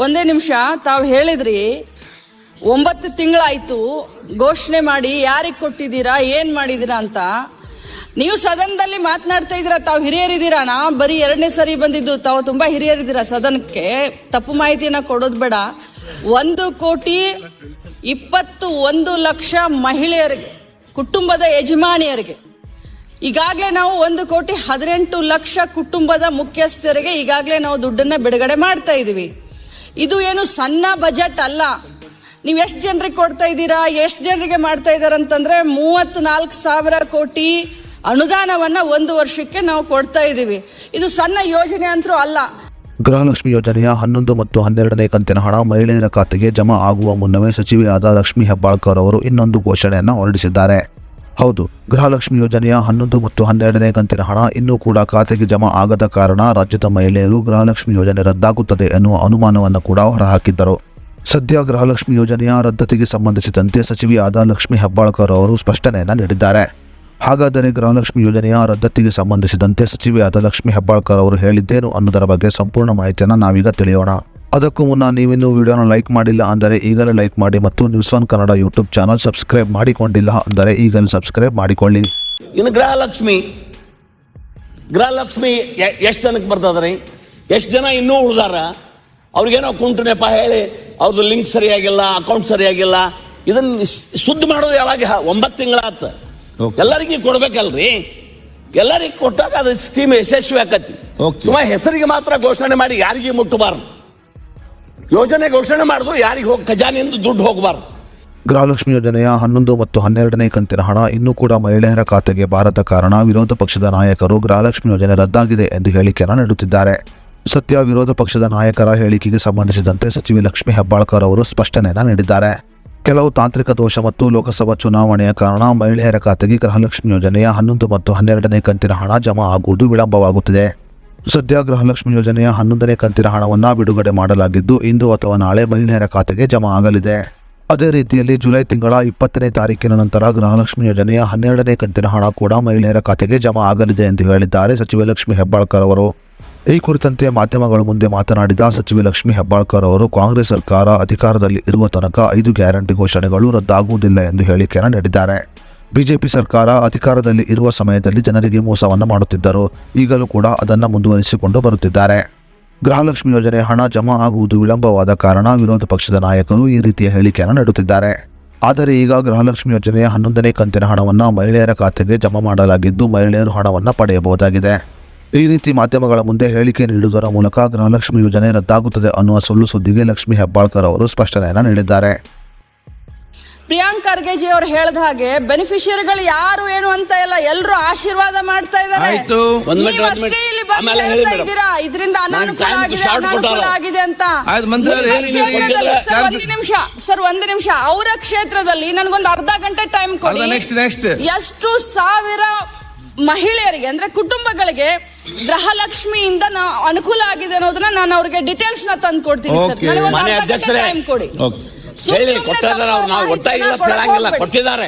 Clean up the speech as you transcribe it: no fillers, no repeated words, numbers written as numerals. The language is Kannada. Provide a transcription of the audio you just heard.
ಒಂದೇ ನಿಮಿಷ. ತಾವು ಹೇಳಿದ್ರಿ 9 ತಿಂಗಳಾಯ್ತು ಘೋಷಣೆ ಮಾಡಿ, ಯಾರಿಗೆ ಕೊಟ್ಟಿದ್ದೀರಾ, ಏನ್ ಮಾಡಿದೀರಾ ಅಂತ. ನೀವು ಸದನದಲ್ಲಿ ಮಾತನಾಡ್ತಾ ಇದ್ದೀರಾ, ತಾವು ಹಿರಿಯರಿದ್ದೀರಾ. ನಾ ಬರೀ 2ನೇ ಸರಿ ಬಂದಿದ್ದು, ತಾವು ತುಂಬಾ ಹಿರಿಯರಿದ್ದೀರಾ ಸದನಕ್ಕೆ. ತಪ್ಪು ಮಾಹಿತಿಯನ್ನ ಕೊಡೋದು ಬೇಡ. 1,21,00,000 ಮಹಿಳೆಯರಿಗೆ, ಕುಟುಂಬದ ಯಜಮಾನಿಯರಿಗೆ ಈಗಾಗಲೇ ನಾವು 1,18,00,000 ಕುಟುಂಬದ ಮುಖ್ಯಸ್ಥರಿಗೆ ಈಗಾಗಲೇ ನಾವು ದುಡ್ಡನ್ನ ಬಿಡುಗಡೆ ಮಾಡ್ತಾ ಇದೀವಿ. ಇದು ಏನು ಸಣ್ಣ ಬಜೆಟ್ ಅಲ್ಲ. ನೀವು ಎಷ್ಟು ಜನರಿಗೆ ಕೊಡ್ತಾ ಇದ್ದೀರಾ, ಎಷ್ಟು ಜನರಿಗೆ ಮಾಡ್ತಾ ಇದಾರೆ ಅಂತಂದ್ರೆ 34,000 ಕೋಟಿ ಅನುದಾನವನ್ನ 1 ವರ್ಷಕ್ಕೆ ನಾವು ಕೊಡ್ತಾ ಇದೀವಿ. ಇದು ಸಣ್ಣ ಯೋಜನೆ ಅಂತೂ ಅಲ್ಲ. ಗೃಹಲಕ್ಷ್ಮಿ ಯೋಜನೆಯ 11 ಮತ್ತು 12ನೇ ಕಂತಿನ ಹಣ ಮಹಿಳೆಯರ ಖಾತೆಗೆ ಜಮಾ ಆಗುವ ಮುನ್ನವೇ ಸಚಿವೆಯಾದ ಲಕ್ಷ್ಮೀ ಹೆಬ್ಬಾಳ್ಕರ್ ಅವರು ಇನ್ನೊಂದು ಘೋಷಣೆಯನ್ನು ಹೊರಡಿಸಿದ್ದಾರೆ. ಹೌದು, ಗೃಹಲಕ್ಷ್ಮಿ ಯೋಜನೆಯ 11 ಮತ್ತು 12ನೇ ಕಂತಿನ ಹಣ ಇನ್ನೂ ಕೂಡ ಖಾತೆಗೆ ಜಮಾ ಆಗದ ಕಾರಣ ರಾಜ್ಯದ ಮಹಿಳೆಯರು ಗೃಹಲಕ್ಷ್ಮಿ ಯೋಜನೆ ರದ್ದಾಗುತ್ತದೆ ಎನ್ನುವ ಅನುಮಾನವನ್ನು ಕೂಡ ಹೊರಹಾಕಿದ್ದರು. ಸದ್ಯ ಗೃಹಲಕ್ಷ್ಮಿ ಯೋಜನೆಯ ರದ್ದತಿಗೆ ಸಂಬಂಧಿಸಿದಂತೆ ಸಚಿವೆಯಾದ ಲಕ್ಷ್ಮೀ ಹೆಬ್ಬಾಳ್ಕರ್ ಅವರು ಸ್ಪಷ್ಟನೆಯನ್ನು ನೀಡಿದ್ದಾರೆ. ಹಾಗಾದರೆ ಗೃಹಲಕ್ಷ್ಮಿ ಯೋಜನೆಯ ರದ್ದತಿಗೆ ಸಂಬಂಧಿಸಿದಂತೆ ಸಚಿವೆಯಾದ ಲಕ್ಷ್ಮೀ ಹೆಬ್ಬಾಳ್ಕರ್ ಅವರು ಹೇಳಿದ್ದೇನು ಅನ್ನೋದರ ಬಗ್ಗೆ ಸಂಪೂರ್ಣ ಮಾಹಿತಿಯನ್ನು ನಾವೀಗ ತಿಳಿಯೋಣ. ಅದಕ್ಕೂ ಮುನ್ನ ನೀವಿನ್ನೂ ವಿಡಿಯೋನ ಲೈಕ್ ಮಾಡಿಲ್ಲ ಅಂದರೆ ಈಗಲೇ ಲೈಕ್ ಮಾಡಿ ಮತ್ತು news one Kannada YouTube channel subscribe ಮಾಡಿಕೊಂಡಿಲ್ಲ ಅಂದರೆ ಈಗಲೇ ಸಬ್ಸ್ಕ್ರೈಬ್ ಮಾಡಿಕೊಳ್ಳಿ. ಇನ್ನು ಗೃಹಲಕ್ಷ್ಮಿ ಎಷ್ಟು ಜನಕ್ಕೆ ಬರ್ತದ್ರಿ? ಎಷ್ಟು ಜನ ಇನ್ನೂ ಉಳಿದಾರ? ಅವ್ರಿಗೇನೋ ಕುಂಟು ನೆಪ ಹೇಳಿ ಅವ್ರದ್ದು ಲಿಂಕ್ ಸರಿಯಾಗಿಲ್ಲ, ಅಕೌಂಟ್ ಸರಿಯಾಗಿಲ್ಲ, ಇದನ್ನ ಸುದ್ದಿ ಮಾಡೋದು ಯಾವಾಗ? 9 ತಿಂಗಳಾತ. ಎಲ್ಲರಿಗೂ ಕೊಡ್ಬೇಕಲ್ರಿ. ಎಲ್ಲರಿಗೂ ಕೊಟ್ಟಾಗ ಅದು ಸ್ಕೀಮ್ ಯಶಸ್ವಿ ಆಕತಿ. ಸುಮ್ಮನೆ ಹೆಸರಿಗೆ ಮಾತ್ರ ಘೋಷಣೆ ಮಾಡಿ ಯಾರಿಗೂ ಮುಟ್ಟಬಾರ್ದು. ಯೋಜನೆ ಘೋಷಣೆ ಮಾಡುದು ಯಾರಿಗೆ ಹೋಗಿ ಖಜಾನೆಯಿಂದ ದುಡ್ಡು ಹೋಗಬಾರ್ದು. ಗೃಹಲಕ್ಷ್ಮಿ ಯೋಜನೆಯ 11 ಮತ್ತು 12ನೇ ಕಂತಿನ ಹಣ ಇನ್ನೂ ಕೂಡ ಮಹಿಳೆಯರ ಖಾತೆಗೆ ಬಾರದ ಕಾರಣ ವಿರೋಧ ಪಕ್ಷದ ನಾಯಕರು ಗೃಹಲಕ್ಷ್ಮಿ ಯೋಜನೆ ರದ್ದಾಗಿದೆ ಎಂದು ಹೇಳಿಕೆಯನ್ನು ನೀಡುತ್ತಿದ್ದಾರೆ. ಸದ್ಯ ವಿರೋಧ ಪಕ್ಷದ ನಾಯಕರ ಹೇಳಿಕೆಗೆ ಸಂಬಂಧಿಸಿದಂತೆ ಸಚಿವೆ ಲಕ್ಷ್ಮೀ ಹೆಬ್ಬಾಳ್ಕರ್ ಅವರು ಸ್ಪಷ್ಟನೆಯನ್ನು ನೀಡಿದ್ದಾರೆ. ಕೆಲವು ತಾಂತ್ರಿಕ ದೋಷ ಮತ್ತು ಲೋಕಸಭಾ ಚುನಾವಣೆಯ ಕಾರಣ ಮಹಿಳೆಯರ ಖಾತೆಗೆ ಗೃಹಲಕ್ಷ್ಮಿ ಯೋಜನೆಯ 11 ಮತ್ತು 12ನೇ ಕಂತಿನ ಹಣ ಜಮಾ ಆಗುವುದು ವಿಳಂಬವಾಗುತ್ತಿದೆ. ಸದ್ಯ ಗೃಹಲಕ್ಷ್ಮಿ ಯೋಜನೆಯ 11ನೇ ಕಂತಿನ ಹಣವನ್ನು ಬಿಡುಗಡೆ ಮಾಡಲಾಗಿದ್ದು ಇಂದು ಅಥವಾ ನಾಳೆ ಮಹಿಳೆಯರ ಖಾತೆಗೆ ಜಮಾ ಆಗಲಿದೆ. ಅದೇ ರೀತಿಯಲ್ಲಿ ಜುಲೈ ತಿಂಗಳ 20ನೇ ತಾರೀಕಿನ ನಂತರ ಗೃಹಲಕ್ಷ್ಮಿ ಯೋಜನೆಯ 12ನೇ ಕಂತಿನ ಹಣ ಕೂಡ ಮಹಿಳೆಯರ ಖಾತೆಗೆ ಜಮಾ ಆಗಲಿದೆ ಎಂದು ಹೇಳಿದ್ದಾರೆ ಸಚಿವೆ ಲಕ್ಷ್ಮೀ ಹೆಬ್ಬಾಳ್ಕರ್ ಅವರು. ಈ ಕುರಿತಂತೆ ಮಾಧ್ಯಮಗಳ ಮುಂದೆ ಮಾತನಾಡಿದ ಸಚಿವೆ ಲಕ್ಷ್ಮೀ ಹೆಬ್ಬಾಳ್ಕರ್ ಅವರು, ಕಾಂಗ್ರೆಸ್ ಸರ್ಕಾರ ಅಧಿಕಾರದಲ್ಲಿ ಇರುವ ತನಕ 5 ಗ್ಯಾರಂಟಿ ಘೋಷಣೆಗಳು ರದ್ದಾಗುವುದಿಲ್ಲ ಎಂದು ಹೇಳಿಕೆಯನ್ನು ನೀಡಿದ್ದಾರೆ. ಬಿಜೆಪಿ ಸರ್ಕಾರ ಅಧಿಕಾರದಲ್ಲಿ ಇರುವ ಸಮಯದಲ್ಲಿ ಜನರಿಗೆ ಮೋಸವನ್ನು ಮಾಡುತ್ತಿದ್ದರು. ಈಗಲೂ ಕೂಡ ಅದನ್ನು ಮುಂದುವರಿಸಿಕೊಂಡು ಬರುತ್ತಿದ್ದಾರೆ. ಗೃಹಲಕ್ಷ್ಮಿ ಯೋಜನೆ ಹಣ ಜಮಾ ಆಗುವುದು ವಿಳಂಬವಾದ ಕಾರಣ ವಿರೋಧ ಪಕ್ಷದ ನಾಯಕರು ಈ ರೀತಿಯ ಹೇಳಿಕೆಯನ್ನು ನೀಡುತ್ತಿದ್ದಾರೆ. ಆದರೆ ಈಗ ಗೃಹಲಕ್ಷ್ಮಿ ಯೋಜನೆಯ 11ನೇ ಕಂತಿನ ಹಣವನ್ನು ಮಹಿಳೆಯರ ಖಾತೆಗೆ ಜಮಾ ಮಾಡಲಾಗಿದ್ದು ಮಹಿಳೆಯರು ಹಣವನ್ನು ಪಡೆಯಬಹುದಾಗಿದೆ. ಈ ರೀತಿ ಮಾಧ್ಯಮಗಳ ಮುಂದೆ ಹೇಳಿಕೆ ನೀಡುವುದರ ಮೂಲಕ ಗೃಹಲಕ್ಷ್ಮಿ ಯೋಜನೆ ರದ್ದಾಗುತ್ತದೆ ಅನ್ನುವ ಸುಳ್ಳು ಸುದ್ದಿಗೆ ಲಕ್ಷ್ಮೀ ಹೆಬ್ಬಾಳ್ಕರ್ ಅವರು ಸ್ಪಷ್ಟನೆಯನ್ನು ನೀಡಿದ್ದಾರೆ. ಪ್ರಿಯಾಂಕ್ ಖರ್ಗೆಜಿ ಅವರು ಹೇಳಿದ ಹಾಗೆ ಬೆನಿಫಿಷಿಯರಿಗಳು ಯಾರು ಏನು ಅಂತ ಇಲ್ಲ, ಎಲ್ಲರೂ ಆಶೀರ್ವಾದ ಮಾಡ್ತಾ ಇದ್ದಾರೆ. ನೀವಷ್ಟೇ ಇಲ್ಲಿ ಬಂದು ಹೇಳ್ತಾ ಇದ್ದೀರಾ ಇದರಿಂದ ಅನಾನುಕೂಲ ಆಗಿದೆ ಅಂತ. ಒಂದು ನಿಮಿಷ ಅವರ ಕ್ಷೇತ್ರದಲ್ಲಿ ನನಗೊಂದು ಅರ್ಧ ಗಂಟೆ ಟೈಮ್ ಕೊಡಿ. ಎಷ್ಟು ಸಾವಿರ ಮಹಿಳೆಯರಿಗೆ ಅಂದ್ರೆ ಕುಟುಂಬಗಳಿಗೆ ಗೃಹಲಕ್ಷ್ಮಿಯಿಂದ ಅನುಕೂಲ ಆಗಿದೆ ಅನ್ನೋದನ್ನ ನಾನು ಅವ್ರಿಗೆ ಡೀಟೇಲ್ಸ್ ನ ತಂದು ಕೊಡ್ತೀನಿ ಸರ್. ಟೈಮ್ ಕೊಡಿ. ಕೊಟ್ಟಿದ್ದಾರೆ.